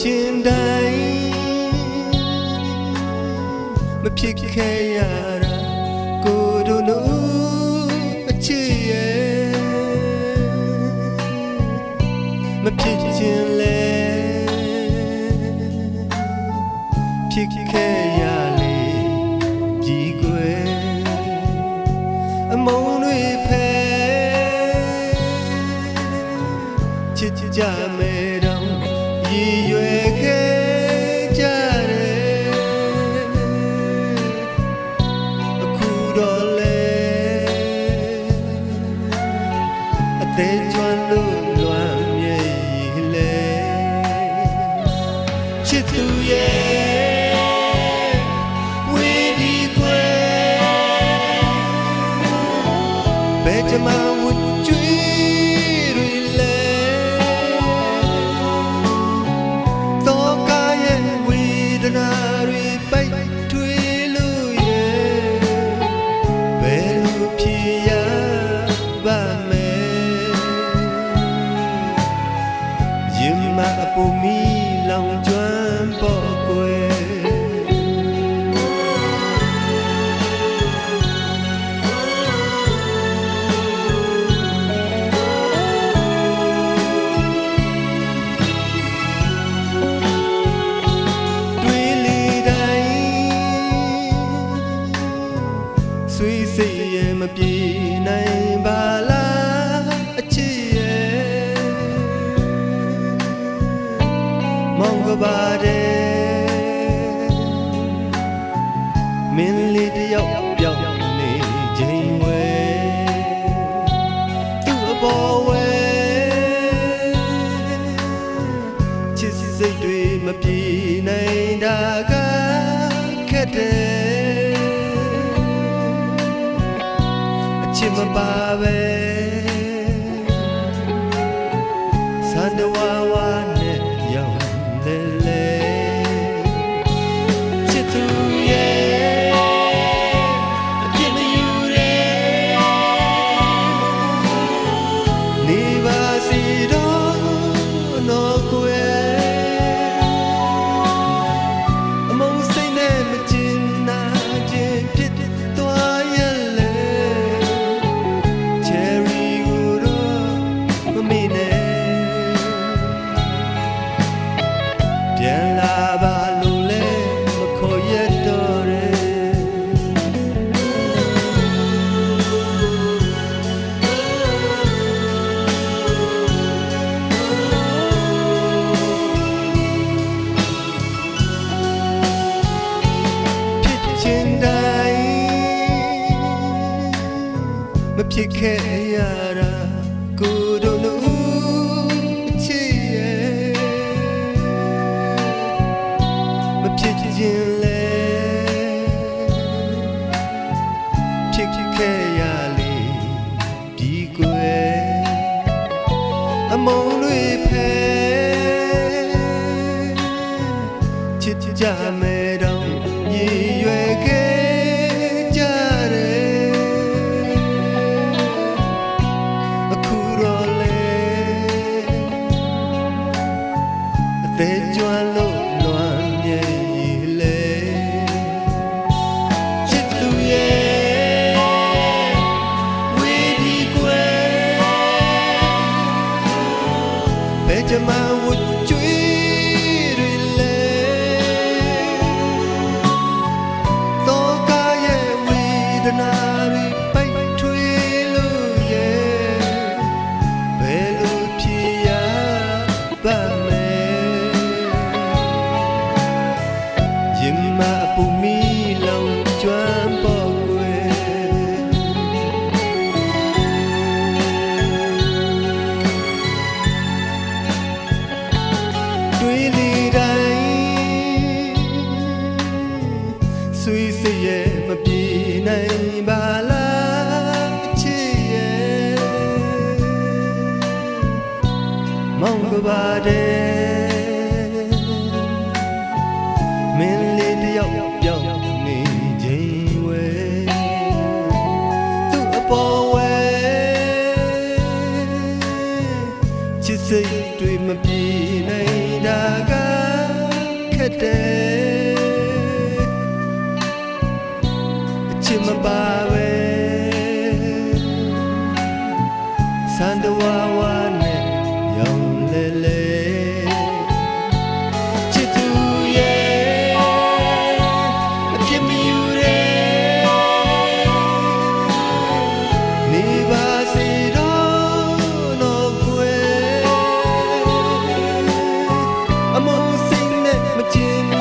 ချင်းတိုင်းမဖြစ်ခဲ့ရတာကိုတို့တို့အချစ်ရဲ့မဖြစ်ချင်းလဲဖြစ်ခဲ့ရလေဒီကွယ်အမုန်းတွေဖဲချစ်ကြမယ်တော့ရည်ရွယ်ခဲ့ကြတယ်အခုတော့လေအသေးကျွမ်းလို့လွမ်းမြေလေချစ်သူရဲ့ဝေဒီကွယ်ဘယ်ကြမှာဝတ်ကြွေးအပူမီလောင်ကျွမ်းပေါ်ကွယ်တွေးလေတိုင်းဆွေးစိတ်ရဲ့မပြေနိုင်ပါလားအချစ်မောင်ကပါတယ်မင်းလေးတယောက်ပြောင်းနေချိန်ဝဲသူ့အပေါ်ဝဲချစ်စိတ်တွေမပြေနိုင်တာကခက်တယ်အချစ်မပါပဲစန္ဒဝါဝါနဲ့ရောက်ချစ်သူရဲ့အပြစ်မယူတဲ့နေပါစီတော့နော်ကွယ်အမုန်းစိတ်နဲ့မကျင်နာခြင်းဖြစ်သွားရလေ Cherry ကိုတော့မမေ့နဲ့ပြန်လာပါလို့လဲမခေါ်ရတော့တယ်ဖြစ်ချင်းတိုင်းမဖြစ်ခဲ့ရတာကိုတို့တို့အချစ်ရဲ့မဖြစ်ခြင်းလဲဖြစ်ခဲ့ရလေဒီကွယ်အမုန်းတွေဖဲချစ်ကြမယ်တော့ရည်ရွယ်ခဲ့ကြတယ်အခုတော့လေအသေးကျွမ်းလို့လွမ်းမြေလေချစ်သူရဲ့ဝေဒီကွယ်ဘယ်ကြမှာဝတ်ကြွေးတွေလဲသောကရဲ့ဝေဒနာတွေပိုက်ထွေးလို့ရဲ့ဘယ်လိုဖြစ်ရပါရင်မအပူမီလောင်ကျွမ်းပေါ်ကွယ်တွေးလေတိုင်းဆွေးစိတ်ရဲ့မပြေနိုင်ပါလားအချစ်ရဲ့မောင်ကပါတယ်မင်းလေးတယောက်ပြောင်းနေချိန်ဝဲသူ့အပေါ်ဝဲချစ်စိတ်တွေမပြေနိုင်တာက က်တယ်အချစ်မပါပဲစန္ဒဝါဝါနဲ့ရောင်လဲလဲချစ်သူရဲ့အပြစ်မယူရဲနေပါစေတော့ကွယ်အမုန်းစိတ်နဲ့မကျင်